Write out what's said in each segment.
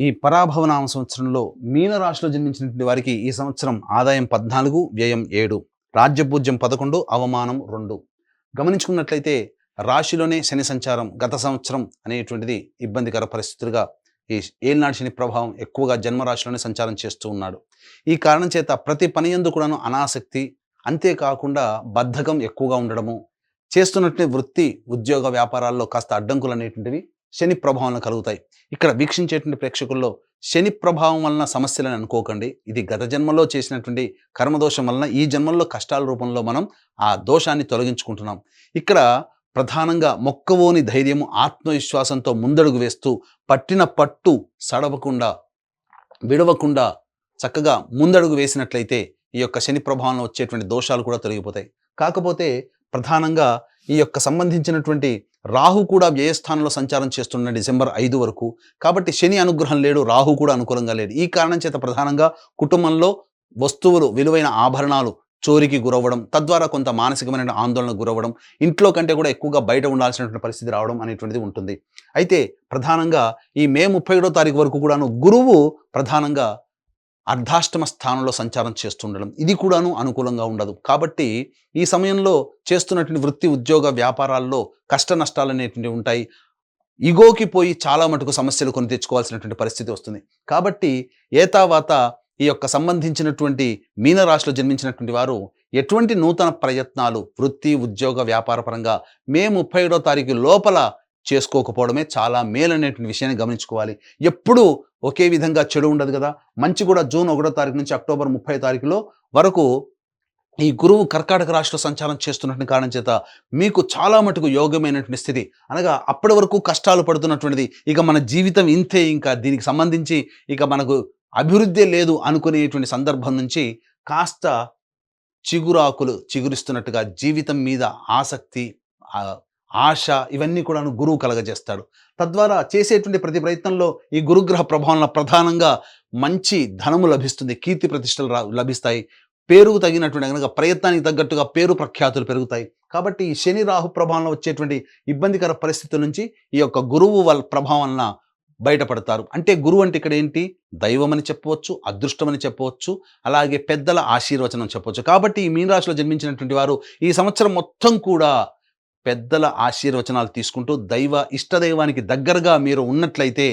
ఈ పరాభవనామ సంవత్సరంలో మీన రాశిలో జన్మించినటువంటి వారికి ఈ సంవత్సరం ఆదాయం 14, వ్యయం 7, రాజ్యపూజ్యం 11, అవమానం 2. గమనించుకున్నట్లయితే రాశిలోనే శని సంచారం గత సంవత్సరం అనేటువంటిది ఇబ్బందికర పరిస్థితులుగా ఈ ఏలినాటి శని ప్రభావం ఎక్కువగా జన్మరాశిలోనే సంచారం చేస్తూ ఉన్నాడు. ఈ కారణం చేత ప్రతి పని యందు కూడాను అనాసక్తి, అంతేకాకుండా బద్ధకం ఎక్కువగా ఉండడము, చేస్తున్నటువంటి వృత్తి ఉద్యోగ వ్యాపారాల్లో కాస్త అడ్డంకులు అనేటువంటివి శని ప్రభావం కలుగుతాయి. ఇక్కడ వీక్షించేటువంటి ప్రేక్షకుల్లో శని ప్రభావం వలన సమస్యలను అనుకోకండి. ఇది గత జన్మలో చేసినటువంటి కర్మదోషం వలన ఈ జన్మల్లో కష్టాల రూపంలో మనం ఆ దోషాన్ని తొలగించుకుంటున్నాం. ఇక్కడ ప్రధానంగా మొక్కవోని ధైర్యము, ఆత్మవిశ్వాసంతో ముందడుగు వేస్తూ పట్టిన పట్టు సడవకుండా, విడవకుండా చక్కగా ముందడుగు వేసినట్లయితే ఈ యొక్క శని ప్రభావంలో వచ్చేటువంటి దోషాలు కూడా తొలగిపోతాయి. కాకపోతే ప్రధానంగా ఈ యొక్క సంబంధించినటువంటి రాహు కూడా వ్యయస్థానంలో సంచారం చేస్తున్న డిసెంబర్ 5 వరకు. కాబట్టి శని అనుగ్రహం లేడు, రాహు కూడా అనుకూలంగా లేడు. ఈ కారణం చేత ప్రధానంగా కుటుంబంలో వస్తువులు, విలువైన ఆభరణాలు చోరికి గురవ్వడం, తద్వారా కొంత మానసికమైన ఆందోళనకు గురవ్వడం, ఇంట్లో కంటే కూడా ఎక్కువగా బయట ఉండాల్సినటువంటి పరిస్థితి రావడం అనేటువంటిది ఉంటుంది. అయితే ప్రధానంగా ఈ మే 31వ తారీఖు వరకు కూడాను గురువు ప్రధానంగా అర్ధాష్టమ స్థానంలో సంచారం చేస్తుండడం, ఇది కూడాను అనుకూలంగా ఉండదు. కాబట్టి ఈ సమయంలో చేస్తున్నటువంటి వృత్తి ఉద్యోగ వ్యాపారాల్లో కష్ట నష్టాలు అనేటువంటివి ఉంటాయి. ఇగోకి పోయి చాలా మటుకు సమస్యలు కొని తెచ్చుకోవాల్సినటువంటి పరిస్థితి వస్తుంది. కాబట్టి ఏతావాత ఈ యొక్క సంబంధించినటువంటి మీనరాశిలో జన్మించినటువంటి వారు ఎటువంటి నూతన ప్రయత్నాలు వృత్తి ఉద్యోగ వ్యాపార పరంగా మే 31వ తారీఖు లోపల చేసుకోకపోవడమే చాలా మేలనేటువంటి విషయాన్ని గమనించుకోవాలి. ఎప్పుడూ ఒకే విధంగా చెడు ఉండదు కదా. మంచి కూడా జూన్ 1వ తారీఖు నుంచి అక్టోబర్ 30 తారీఖులో వరకు ఈ గురువు కర్కాటక రాశిలో సంచారం చేస్తున్నటువంటి కారణం చేత మీకు చాలా మటుకు యోగమైనటువంటి స్థితి, అనగా అప్పటి వరకు కష్టాలు పడుతున్నటువంటిది ఇక మన జీవితం ఇంతే, ఇంకా దీనికి సంబంధించి ఇక మనకు అభివృద్ధి లేదు అనుకునేటువంటి సందర్భం నుంచి కాస్త చిగురాకులు చిగురిస్తున్నట్టుగా జీవితం మీద ఆసక్తి, ఆశ ఇవన్నీ కూడాను గురువు కలగజేస్తాడు. తద్వారా చేసేటువంటి ప్రతి ప్రయత్నంలో ఈ గురుగ్రహ ప్రభావంలో ప్రధానంగా మంచి ధనము లభిస్తుంది, కీర్తి ప్రతిష్టలు లభిస్తాయి, పేరుకు తగినటువంటి కనుక ప్రయత్నానికి తగ్గట్టుగా పేరు ప్రఖ్యాతులు పెరుగుతాయి. కాబట్టి ఈ శని రాహు ప్రభావంలో వచ్చేటువంటి ఇబ్బందికర పరిస్థితుల నుంచి ఈ యొక్క గురువు వాళ్ళ ప్రభావం వలన బయటపడతారు. అంటే గురువు అంటే ఇక్కడ ఏంటి, దైవం అని చెప్పవచ్చు, అదృష్టం అని చెప్పవచ్చు, అలాగే పెద్దల ఆశీర్వచనం చెప్పవచ్చు. కాబట్టి ఈ మీనరాశిలో జన్మించినటువంటి వారు ఈ సంవత్సరం మొత్తం కూడా పెద్దల ఆశీర్వచనాలు తీసుకుంటూ ఇష్టదైవానికి దగ్గరగా మీరు ఉన్నట్లయితే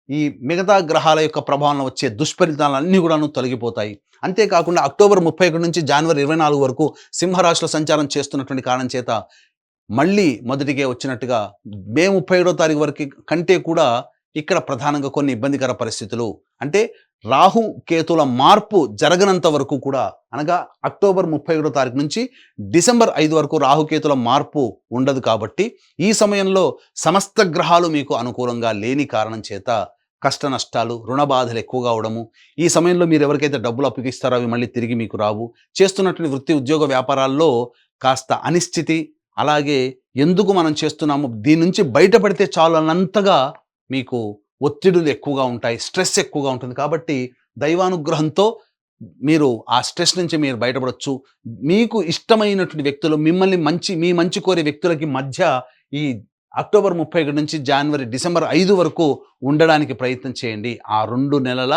ఈ మిగతా గ్రహాల యొక్క ప్రభావంలో వచ్చే దుష్ఫలితాలన్నీ కూడాను తొలగిపోతాయి. అంతేకాకుండా అక్టోబర్ 31 నుంచి జనవరి 24 వరకు సింహరాశిలో సంచారం చేస్తున్నటువంటి కారణం చేత మళ్ళీ మొదటికే వచ్చినట్టుగా మే 31వ తారీఖు వరకు కంటే కూడా ఇక్కడ ప్రధానంగా కొన్ని ఇబ్బందికర పరిస్థితులు, అంటే రాహు కేతుల మార్పు జరగనంత వరకు కూడా, అనగా అక్టోబర్ 31వ తారీఖు నుంచి డిసెంబర్ 5 వరకు రాహుకేతుల మార్పు ఉండదు. కాబట్టి ఈ సమయంలో సమస్త గ్రహాలు మీకు అనుకూలంగా లేని కారణం చేత కష్ట నష్టాలు, రుణ బాధలు ఎక్కువగా అవడము, ఈ సమయంలో మీరు ఎవరికైతే డబ్బులు అప్పగిస్తారో అవి మళ్ళీ తిరిగి మీకు రావు, చేస్తున్నటువంటి వృత్తి ఉద్యోగ వ్యాపారాల్లో కాస్త అనిశ్చితి, అలాగే ఎందుకు మనం చేస్తున్నాము దీని నుంచి బయటపడితే చాలు అన్నంతగా మీకు ఒత్తిడులు ఎక్కువగా ఉంటాయి, స్ట్రెస్ ఎక్కువగా ఉంటుంది. కాబట్టి దైవానుగ్రహంతో మీరు ఆ స్ట్రెస్ నుంచి మీరు బయటపడవచ్చు. మీకు ఇష్టమైనటువంటి వ్యక్తులు, మీ మంచి కోరే వ్యక్తులకి మధ్య ఈ అక్టోబర్ 31 నుంచి డిసెంబర్ 5 వరకు ఉండడానికి ప్రయత్నం చేయండి. ఆ 2 నెలల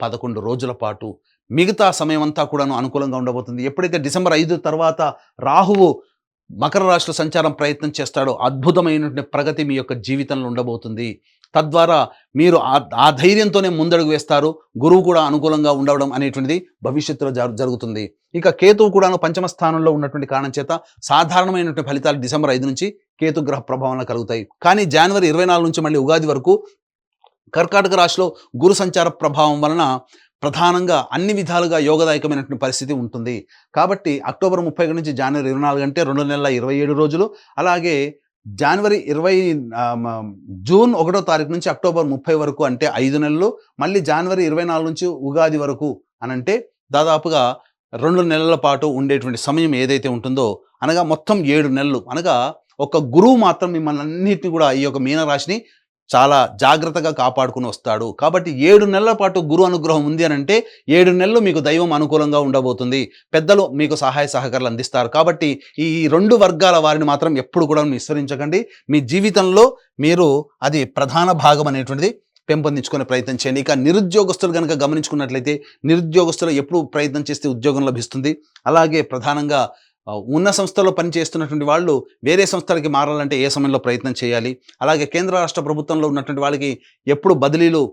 11 రోజుల పాటు మిగతా సమయం అంతా కూడాను అనుకూలంగా ఉండబోతుంది. ఎప్పుడైతే డిసెంబర్ 5 తర్వాత రాహువు మకర రాశిలో సంచారం ప్రయత్నం చేస్తాడో అద్భుతమైనటువంటి ప్రగతి మీ యొక్క జీవితంలో ఉండబోతుంది. తద్వారా మీరు ఆ ధైర్యంతోనే ముందడుగు వేస్తారు. గురువు కూడా అనుకూలంగా ఉండడం అనేటువంటిది భవిష్యత్తులో జరుగుతుంది. ఇక కేతువు కూడాను పంచమ స్థానంలో ఉన్నటువంటి కారణం చేత సాధారణమైనటువంటి ఫలితాలు డిసెంబర్ 5 నుంచి కేతు గ్రహ ప్రభావంలో కలుగుతాయి. కానీ జనవరి 24 నుంచి మళ్ళీ ఉగాది వరకు కర్కాటక రాశిలో గురు సంచార ప్రభావం వలన ప్రధానంగా అన్ని విధాలుగా యోగదాయకమైనటువంటి పరిస్థితి ఉంటుంది. కాబట్టి అక్టోబర్ 31 నుంచి జనవరి 24 అంటే 2 నెలల 27 రోజులు, అలాగే జూన్ 1వ తారీఖు నుంచి అక్టోబర్ 30 వరకు అంటే 5 నెలలు, మళ్ళీ జనవరి 24 నుంచి ఉగాది వరకు అనంటే దాదాపుగా 2 నెలల పాటు ఉండేటువంటి సమయం ఏదైతే ఉంటుందో, అనగా మొత్తం 7 నెలలు, అనగా ఒక గురువు మాత్రం మిమ్మల్ని అన్నిటిని కూడా ఈ యొక్క మీనరాశిని చాలా జాగ్రత్తగా కాపాడుకుని వస్తాడు. కాబట్టి 7 నెలల పాటు గురు అనుగ్రహం ఉంది అని అంటే 7 నెలలు మీకు దైవం అనుకూలంగా ఉండబోతుంది, పెద్దలు మీకు సహాయ సహకారాలు అందిస్తారు. కాబట్టి ఈ 2 వర్గాల వారిని మాత్రం ఎప్పుడు కూడా విస్మరించకండి. మీ జీవితంలో మీరు అది ప్రధాన భాగం అనేటువంటిది పెంపొందించుకునే ప్రయత్నం చేయండి. ఇక నిరుద్యోగస్తులు కనుక గమనించుకున్నట్లయితే నిరుద్యోగస్తులు ఎప్పుడు ప్రయత్నం చేస్తే ఉద్యోగం లభిస్తుంది. అలాగే ప్రధానంగా ఉన్న సంస్థలో పనిచేస్తున్నటువంటి వాళ్ళు వేరే సంస్థలకి మారాలంటే ఏ సమయంలో ప్రయత్నం చేయాలి. అలాగే కేంద్ర రాష్ట్ర ప్రభుత్వంలో ఉన్నటువంటి వాళ్ళకి ఎప్పుడు బదిలీలు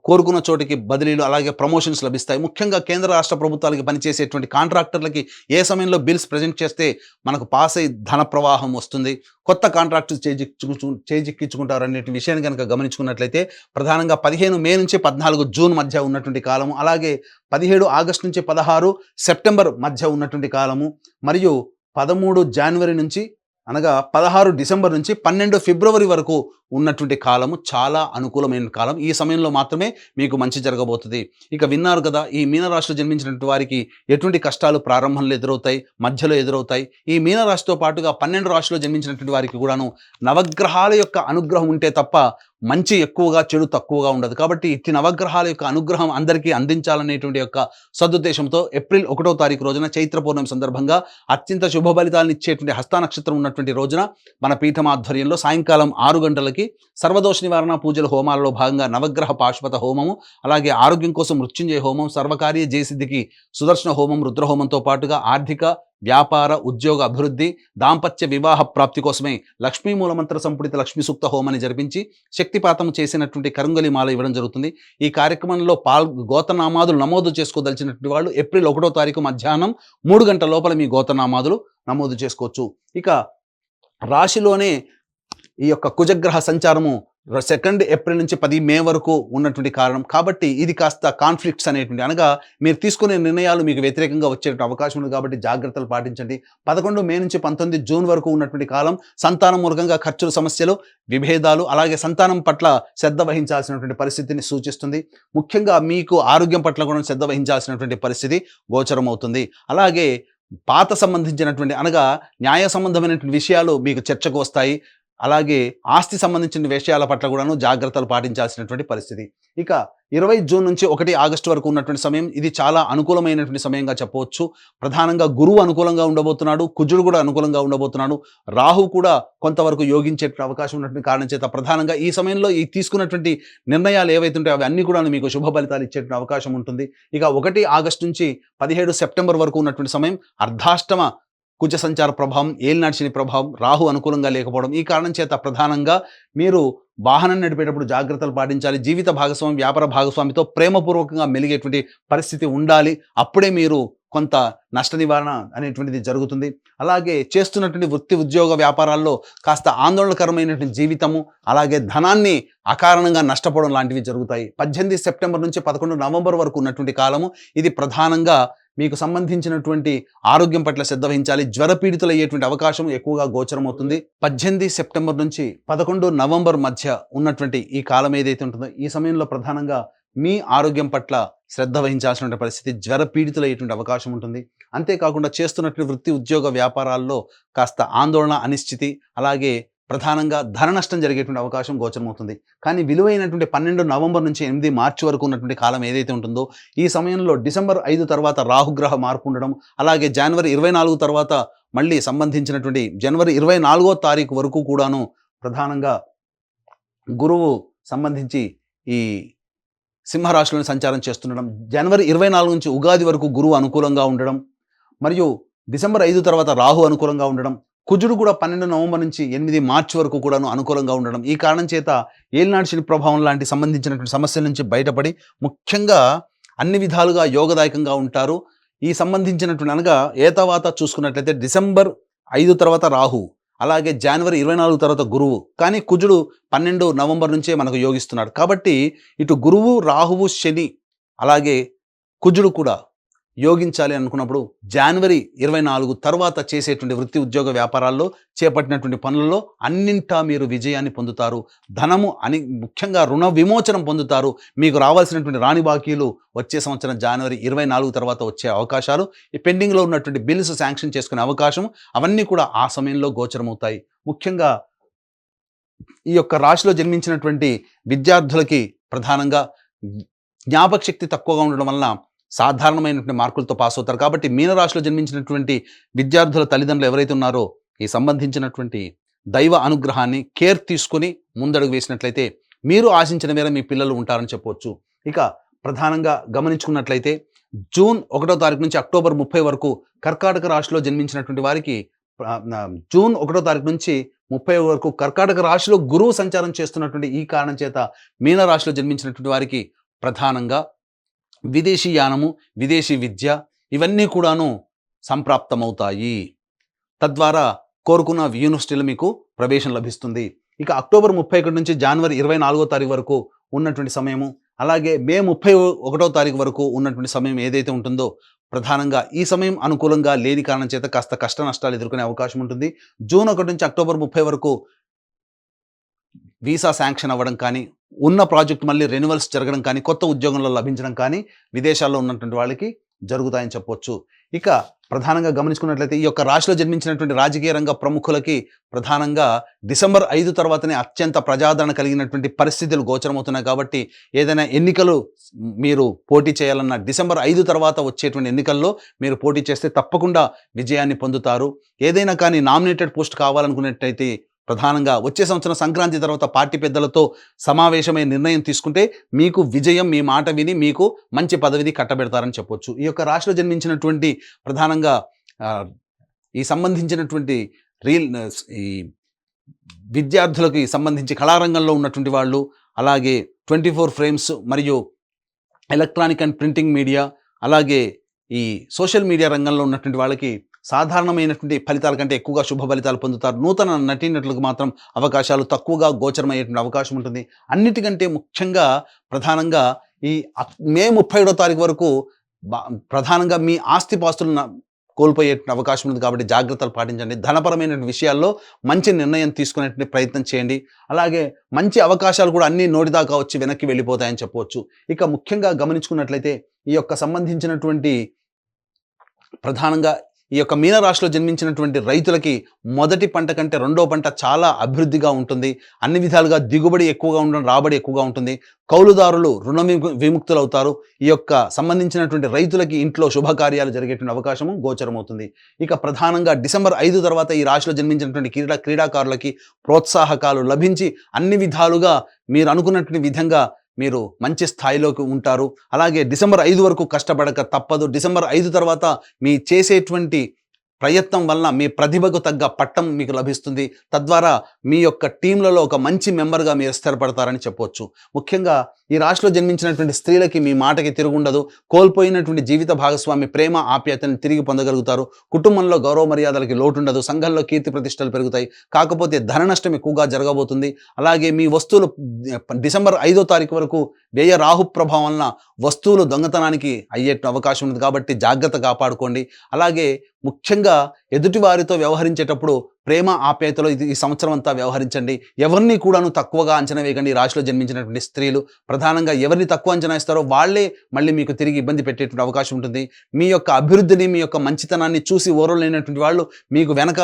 కోరుకున్న చోటికి బదిలీలు అలాగే ప్రమోషన్స్ లభిస్తాయి. ముఖ్యంగా కేంద్ర రాష్ట్ర ప్రభుత్వాలకి పనిచేసేటువంటి కాంట్రాక్టర్లకి ఏ సమయంలో బిల్స్ ప్రజెంట్ చేస్తే మనకు పాస్ అయ్యి ధన ప్రవాహం వస్తుంది, కొత్త కాంట్రాక్ట్స్ చేజిక్కించుకుంటారు అనే విషయాన్ని కనుక గమనించుకున్నట్లయితే ప్రధానంగా 15 మే నుంచి 14 జూన్ మధ్య ఉన్నటువంటి కాలము, అలాగే 17 ఆగస్టు నుంచి 16 సెప్టెంబర్ మధ్య ఉన్నటువంటి కాలము, మరియు 13 జనవరి నుంచి అనగా 16 డిసెంబర్ నుంచి 12 ఫిబ్రవరి వరకు ఉన్నటువంటి కాలము చాలా అనుకూలమైన కాలం. ఈ సమయంలో మాత్రమే మీకు మంచి జరగబోతుంది. ఇక విన్నారు కదా, ఈ మీనరాశిలో జన్మించినటువంటి వారికి ఎటువంటి కష్టాలు ప్రారంభంలో ఎదురవుతాయి, మధ్యలో ఎదురవుతాయి. ఈ మీనరాశితో పాటుగా 12 రాశిలో జన్మించినటువంటి వారికి కూడాను నవగ్రహాల యొక్క అనుగ్రహం ఉంటే తప్ప మంచి ఎక్కువగా చెడు తక్కువగా ఉండదు. కాబట్టి ఇట్టి నవగ్రహాల యొక్క అనుగ్రహం అందరికీ అందించాలనేటువంటి యొక్క సదుద్దేశంతో ఏప్రిల్ 1వ తారీఖు రోజున చైత్ర పౌర్ణమి సందర్భంగా అత్యంత శుభ ఫలితాలను ఇచ్చేటువంటి హస్త నక్షత్రం ఉన్నటువంటి రోజున మన పీఠం ఆధ్వర్యంలో సాయంకాలం 6 గంటలకి సర్వదోష నివారణ పూజల హోమాలలో భాగంగా నవగ్రహ పాశుపత హోమము, అలాగే ఆరోగ్యం కోసం మృత్యుంజయ హోమం, సర్వకార్య జయసిద్ధికి సుదర్శన హోమం, రుద్రహోమంతో పాటుగా ఆర్థిక, వ్యాపార, ఉద్యోగ అభివృద్ధి, దాంపత్య వివాహ ప్రాప్తి కోసమే లక్ష్మీ మూలమంత్ర సంపుడిత లక్ష్మీ సూక్త హోమాన్ని జరిపించి శక్తిపాతం చేసినటువంటి కరుంగలి మాల ఇవ్వడం జరుగుతుంది. ఈ కార్యక్రమంలో గోత్రనామాదులు నమోదు చేసుకోదలిచినటువంటి వాళ్ళు ఏప్రిల్ 1వ తారీఖు మధ్యాహ్నం 3 గంటల లోపల మీ గోత్రనామాదులు నమోదు చేసుకోవచ్చు. ఇక రాశిలోనే ఈ యొక్క కుజగ్రహ సంచారము 2 ఏప్రిల్ నుంచి 10 మే వరకు ఉన్నటువంటి కారణం కాబట్టి ఇది కాస్త కాన్ఫ్లిక్ట్స్ అనేటువంటి, అనగా మీరు తీసుకునే నిర్ణయాలు మీకు వ్యతిరేకంగా వచ్చే అవకాశం ఉంది. కాబట్టి జాగ్రత్తలు పాటించండి. 11 మే నుంచి 19 జూన్ వరకు ఉన్నటువంటి కాలం సంతానం మూలకంగా ఖర్చుల సమస్యలు, విభేదాలు, అలాగే సంతానం పట్ల శ్రద్ధ వహించాల్సినటువంటి పరిస్థితిని సూచిస్తుంది. ముఖ్యంగా మీకు ఆరోగ్యం పట్ల కూడా శ్రద్ధ వహించాల్సినటువంటి పరిస్థితి గోచరం అవుతుంది. అలాగే పాత సంబంధించినటువంటి అనగా న్యాయ సంబంధమైనటువంటి విషయాలు మీకు చర్చకు వస్తాయి. అలాగే ఆస్తి సంబంధించిన విషయాల పట్ల కూడాను జాగ్రత్తలు పాటించాల్సినటువంటి పరిస్థితి. ఇక 20 జూన్ నుంచి 1 ఆగస్టు వరకు ఉన్నటువంటి సమయం ఇది చాలా అనుకూలమైనటువంటి సమయంగా చెప్పవచ్చు. ప్రధానంగా గురువు అనుకూలంగా ఉండబోతున్నాడు, కుజుడు కూడా అనుకూలంగా ఉండబోతున్నాడు, రాహు కూడా కొంతవరకు యోగించే అవకాశం ఉన్నటువంటి కారణం చేత ప్రధానంగా ఈ సమయంలో ఈ తీసుకున్నటువంటి నిర్ణయాలు ఏవైతే ఉంటాయో అవి అన్ని కూడా మీకు శుభ ఫలితాలు ఇచ్చేటువంటి అవకాశం ఉంటుంది. ఇక 1 ఆగస్టు నుంచి 17 సెప్టెంబర్ వరకు ఉన్నటువంటి సమయం అర్ధాష్టమ కుజ సంచార ప్రభావం, ఏలినాటి శని ప్రభావం, రాహు అనుకూలంగా లేకపోవడం, ఈ కారణం చేత ప్రధానంగా మీరు వాహనం నడిపేటప్పుడు జాగ్రత్తలు పాటించాలి. జీవిత భాగస్వామి, వ్యాపార భాగస్వామితో ప్రేమపూర్వకంగా మెలిగేటువంటి పరిస్థితి ఉండాలి. అప్పుడే మీరు కొంత నష్ట నివారణ అనేటువంటిది జరుగుతుంది. అలాగే చేస్తున్నటువంటి వృత్తి, ఉద్యోగ, వ్యాపారాల్లో కాస్త ఆందోళనకరమైనటువంటి జీవితము, అలాగే ధనాన్ని అకారణంగా నష్టపోవడం లాంటివి జరుగుతాయి. 18 సెప్టెంబర్ నుంచి 11 నవంబర్ వరకు ఉన్నటువంటి కాలము ఇది ప్రధానంగా మీకు సంబంధించినటువంటి ఆరోగ్యం పట్ల శ్రద్ధ వహించాలి. జ్వరపీడితులు అయ్యేటువంటి అవకాశం ఎక్కువగా గోచరమవుతుంది. 18 సెప్టెంబర్ నుంచి 11 నవంబర్ మధ్య ఉన్నటువంటి ఈ కాలం ఏదైతే ఉంటుందో ఈ సమయంలో ప్రధానంగా మీ ఆరోగ్యం పట్ల శ్రద్ధ వహించాల్సిన పరిస్థితి, జ్వరపీడితులు అయ్యేటువంటి అవకాశం ఉంటుంది. అంతేకాకుండా చేస్తున్నటువంటి వృత్తి, ఉద్యోగ, వ్యాపారాల్లో కాస్త ఆందోళన, అనిశ్చితి, అలాగే ప్రధానంగా ధన నష్టం జరిగేటువంటి అవకాశం గోచరమవుతుంది. కానీ విలువైనటువంటి 12 నవంబర్ నుంచి 8 మార్చి వరకు ఉన్నటువంటి కాలం ఏదైతే ఉంటుందో ఈ సమయంలో డిసెంబర్ 5 తర్వాత రాహుగ్రహ మార్పు ఉండడం, అలాగే జనవరి 24 తర్వాత మళ్ళీ సంబంధించినటువంటి జనవరి 24వ తారీఖు వరకు కూడాను ప్రధానంగా గురువు సంబంధించి ఈ సింహరాశిలోని సంచారం చేస్తుండడం, జనవరి 24 నుంచి ఉగాది వరకు గురువు అనుకూలంగా ఉండడం, మరియు డిసెంబర్ 5 తర్వాత రాహు అనుకూలంగా ఉండడం, కుజుడు కూడా 12 నవంబర్ నుంచి 8 మార్చి వరకు కూడాను అనుకూలంగా ఉండడం, ఈ కారణం చేత ఏలినాటి శని ప్రభావం లాంటి సంబంధించినటువంటి సమస్యల నుంచి బయటపడి ముఖ్యంగా అన్ని విధాలుగా యోగదాయకంగా ఉంటారు. ఈ సంబంధించినటువంటి అనగా ఏతవాత చూసుకున్నట్లయితే డిసెంబర్ 5 తర్వాత రాహు, అలాగే జనవరి 24 తర్వాత గురువు, కానీ కుజుడు 12 నవంబర్ నుంచే మనకు యోగిస్తున్నాడు. కాబట్టి ఇటు గురువు, రాహువు, శని అలాగే కుజుడు కూడా యోగించాలి అనుకున్నప్పుడు జనవరి 24 తర్వాత చేసేటువంటి వృత్తి, ఉద్యోగ, వ్యాపారాల్లో చేపట్టినటువంటి పనులలో అన్నింటా మీరు విజయాన్ని పొందుతారు. ధనము ముఖ్యంగా రుణ విమోచనం పొందుతారు. మీకు రావాల్సినటువంటి రాణి బాకీలు వచ్చే సంవత్సరం జనవరి 24 తర్వాత వచ్చే అవకాశాలు, ఈ పెండింగ్లో ఉన్నటువంటి బిల్స్ శాంక్షన్ చేసుకునే అవకాశం అవన్నీ కూడా ఆ సమయంలో గోచరమవుతాయి. ముఖ్యంగా ఈ యొక్క రాశిలో జన్మించినటువంటి విద్యార్థులకి ప్రధానంగా జ్ఞాపక శక్తి తక్కువగా ఉండడం వలన సాధారణమైనటువంటి మార్కులతో పాస్ అవుతారు. కాబట్టి మీనరాశిలో జన్మించినటువంటి విద్యార్థుల తల్లిదండ్రులు ఎవరైతే ఉన్నారో ఈ సంబంధించినటువంటి దైవ అనుగ్రహాన్ని కేర్ తీసుకొని ముందడుగు వేసినట్లయితే మీరు ఆశించిన మేర మీ పిల్లలు ఉంటారని చెప్పవచ్చు. ఇక ప్రధానంగా గమనించుకున్నట్లయితే జూన్ 1వ తారీఖు నుంచి అక్టోబర్ 30 వరకు కర్కాటక రాశిలో జన్మించినటువంటి వారికి జూన్ 1వ తారీఖు నుంచి 30 వరకు కర్కాటక రాశిలో గురువు సంచారం చేస్తున్నటువంటి ఈ కారణం చేత మీన రాశిలో జన్మించినటువంటి వారికి ప్రధానంగా విదేశీ యానము, విదేశీ విద్య ఇవన్నీ కూడాను సంప్రాప్తమవుతాయి. తద్వారా కోరుకున్న యూనివర్సిటీలో మీకు ప్రవేశం లభిస్తుంది. ఇక అక్టోబర్ 31 నుంచి జనవరి 24వ తారీఖు వరకు ఉన్నటువంటి సమయము, అలాగే మే 31వ తారీఖు వరకు ఉన్నటువంటి సమయం ఏదైతే ఉంటుందో ప్రధానంగా ఈ సమయం అనుకూలంగా లేని కారణం చేత కాస్త కష్ట నష్టాలు ఎదుర్కొనే అవకాశం ఉంటుంది. జూన్ 1 నుంచి అక్టోబర్ 30 వరకు వీసా శాంక్షన్ అవ్వడం కానీ, ఉన్న ప్రాజెక్ట్ మళ్ళీ రెన్యువల్స్ జరగడం కానీ, కొత్త ఉద్యోగంలో లభించడం కానీ విదేశాల్లో ఉన్నటువంటి వాళ్ళకి జరుగుతాయని చెప్పొచ్చు. ఇక ప్రధానంగా గమనించుకున్నట్లయితే ఈ యొక్క రాశిలో జన్మించినటువంటి రాజకీయ రంగ ప్రముఖులకి ప్రధానంగా డిసెంబర్ 5 తర్వాతనే అత్యంత ప్రజాదరణ కలిగినటువంటి పరిస్థితులు గోచరమవుతున్నాయి. కాబట్టి ఏదైనా ఎన్నికలు మీరు పోటీ చేయాలన్న డిసెంబర్ 5 తర్వాత వచ్చేటువంటి ఎన్నికల్లో మీరు పోటీ చేస్తే తప్పకుండా విజయాన్ని పొందుతారు. ఏదైనా కానీ నామినేటెడ్ పోస్ట్ కావాలనుకున్నట్టయితే ప్రధానంగా వచ్చే సంవత్సరం సంక్రాంతి తర్వాత పార్టీ పెద్దలతో సమావేశమై నిర్ణయం తీసుకుంటే మీకు విజయం మీ మాట విని మీకు మంచి పదవిని కట్టబెడతారని చెప్పొచ్చు. ఈ యొక్క రాశిలో జన్మించినటువంటి ప్రధానంగా ఈ సంబంధించినటువంటి ఈ విద్యార్థులకి సంబంధించి కళారంగంలో ఉన్నటువంటి వాళ్ళు, అలాగే 24 ఫ్రేమ్స్ మరియు ఎలక్ట్రానిక్ అండ్ ప్రింటింగ్ మీడియా, అలాగే ఈ సోషల్ మీడియా రంగంలో ఉన్నటువంటి వాళ్ళకి సాధారణమైనటువంటి ఫలితాల కంటే ఎక్కువగా శుభ ఫలితాలు పొందుతారు. నూతన నటీనటులకు మాత్రం అవకాశాలు తక్కువగా గోచరమయ్యేటువంటి అవకాశం ఉంటుంది. అన్నిటికంటే ముఖ్యంగా ప్రధానంగా ఈ మే 31వ తారీఖు వరకు ప్రధానంగా మీ ఆస్తిపాస్తులను కోల్పోయేటువంటి అవకాశం ఉంది. కాబట్టి జాగ్రత్తలు పాటించండి. ధనపరమైన విషయాల్లో మంచి నిర్ణయం తీసుకునేటువంటి ప్రయత్నం చేయండి. అలాగే మంచి అవకాశాలు కూడా అన్నీ నోటిదాకా వచ్చి వెనక్కి వెళ్ళిపోతాయని చెప్పవచ్చు. ఇక ముఖ్యంగా గమనించుకున్నట్లయితే ఈ యొక్క సంబంధించినటువంటి ప్రధానంగా ఈ యొక్క మీనరాశిలో జన్మించినటువంటి రైతులకి మొదటి పంట కంటే రెండో పంట చాలా అభివృద్ధిగా ఉంటుంది. అన్ని విధాలుగా దిగుబడి ఎక్కువగా ఉండడం, రాబడి ఎక్కువగా ఉంటుంది. కౌలుదారులు రుణ విముక్తులు అవుతారు. ఈ యొక్క సంబంధించినటువంటి రైతులకి ఇంట్లో శుభకార్యాలు జరిగేటువంటి అవకాశము గోచరమవుతుంది. ఇక ప్రధానంగా డిసెంబర్ 5 తర్వాత ఈ రాశిలో జన్మించినటువంటి క్రీడాకారులకి ప్రోత్సాహకాలు లభించి అన్ని విధాలుగా మీరు అనుకున్నటువంటి విధంగా మీరు మంచి స్థాయిలోకి ఉంటారు. అలాగే డిసెంబర్ 5 వరకు కష్టపడక తప్పదు. డిసెంబర్ 5 తర్వాత మీ చేసేటువంటి ప్రయత్నం వలన మీ ప్రతిభకు తగ్గ పట్టం మీకు లభిస్తుంది. తద్వారా మీ యొక్క టీంలలో ఒక మంచి మెంబర్గా మీరు స్థిరపడతారని చెప్పవచ్చు. ముఖ్యంగా ఈ రాశిలో జన్మించినటువంటి స్త్రీలకి మీ మాటకి తిరుగుండదు. కోల్పోయినటువంటి జీవిత భాగస్వామి ప్రేమ ఆప్యాయతను తిరిగి పొందగలుగుతారు. కుటుంబంలో గౌరవ మర్యాదలకి లోటుండదు. సంఘంలో కీర్తి ప్రతిష్టలు పెరుగుతాయి. కాకపోతే ధన నష్టం ఎక్కువగా జరగబోతుంది. అలాగే మీ వస్తువులు డిసెంబర్ 5వ తారీఖు వరకు వ్యయ రాహు ప్రభావం వలన వస్తువులు దొంగతనానికి అయ్యే అవకాశం ఉంది. కాబట్టి జాగ్రత్త కాపాడుకోండి. అలాగే ముఖ్యంగా ఎదుటివారితో వ్యవహరించేటప్పుడు ప్రేమ ఆప్యాయతలో ఈ సంవత్సరం అంతా వ్యవహరించండి. ఎవరిని కూడాను తక్కువగా అంచనా వేయకండి. రాశిలో జన్మించినటువంటి స్త్రీలు ప్రధానంగా ఎవరిని తక్కువ అంచనా ఇస్తారో వాళ్ళే మళ్ళీ మీకు తిరిగి ఇబ్బంది పెట్టేటువంటి అవకాశం ఉంటుంది. మీ యొక్క అభివృద్ధిని, మీ యొక్క మంచితనాన్ని చూసి ఓర్వలేనటువంటి వాళ్ళు మీకు వెనక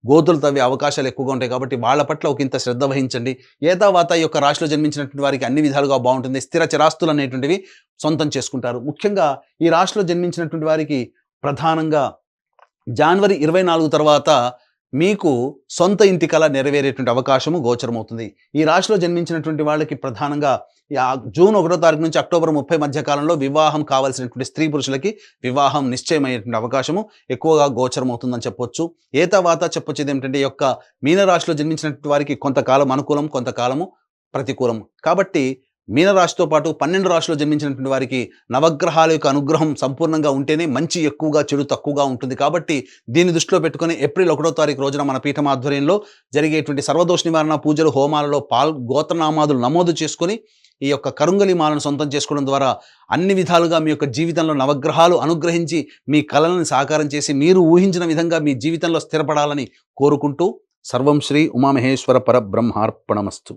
గోతులు తవ్వే అవకాశాలు ఎక్కువగా ఉంటాయి. కాబట్టి వాళ్ళ పట్ల ఒక ఇంత శ్రద్ధ వహించండి. ఏతావాత ఈ యొక్క రాశిలో జన్మించినటువంటి వారికి అన్ని విధాలుగా బాగుంటుంది. స్థిర చిరాస్తులు అనేటువంటివి సొంతం చేసుకుంటారు. ముఖ్యంగా ఈ రాశిలో జన్మించినటువంటి వారికి ప్రధానంగా జనవరి 24 తర్వాత మీకు సొంత ఇంటి కల నెరవేరేటువంటి అవకాశము గోచరమవుతుంది. ఈ రాశిలో జన్మించినటువంటి వాళ్ళకి ప్రధానంగా జూన్ 1వ తారీఖు నుంచి అక్టోబర్ 30 మధ్య కాలంలో వివాహం కావాల్సినటువంటి స్త్రీ పురుషులకి వివాహం నిశ్చయమయ్యేటువంటి అవకాశము ఎక్కువగా గోచరమవుతుందని చెప్పొచ్చు. ఏతావాత చెప్పొచ్చేది ఏమిటంటే ఈ యొక్క మీనరాశిలో జన్మించినటువంటి వారికి కొంతకాలం అనుకూలం, కొంతకాలము ప్రతికూలం. కాబట్టి మీనరాశితో పాటు 12 రాశిలో జన్మించినటువంటి వారికి నవగ్రహాల యొక్క అనుగ్రహం సంపూర్ణంగా ఉంటేనే మంచి ఎక్కువగా, చెడు తక్కువగా ఉంటుంది. కాబట్టి దీన్ని దృష్టిలో పెట్టుకుని ఏప్రిల్ 1వ తారీఖు రోజున మన పీఠం ఆధ్వర్యంలో జరిగేటువంటి సర్వదోష నివారణ పూజలు, హోమాలలో గోత్రనామాదులు నమోదు చేసుకొని ఈ యొక్క కరుంగలి మాలను సొంతం చేసుకోవడం ద్వారా అన్ని విధాలుగా మీ యొక్క జీవితంలో నవగ్రహాలు అనుగ్రహించి మీ కళలను సాకారం చేసి మీరు ఊహించిన విధంగా మీ జీవితంలో స్థిరపడాలని కోరుకుంటూ సర్వం శ్రీ ఉమామహేశ్వర పరబ్రహ్మార్పణమస్తు.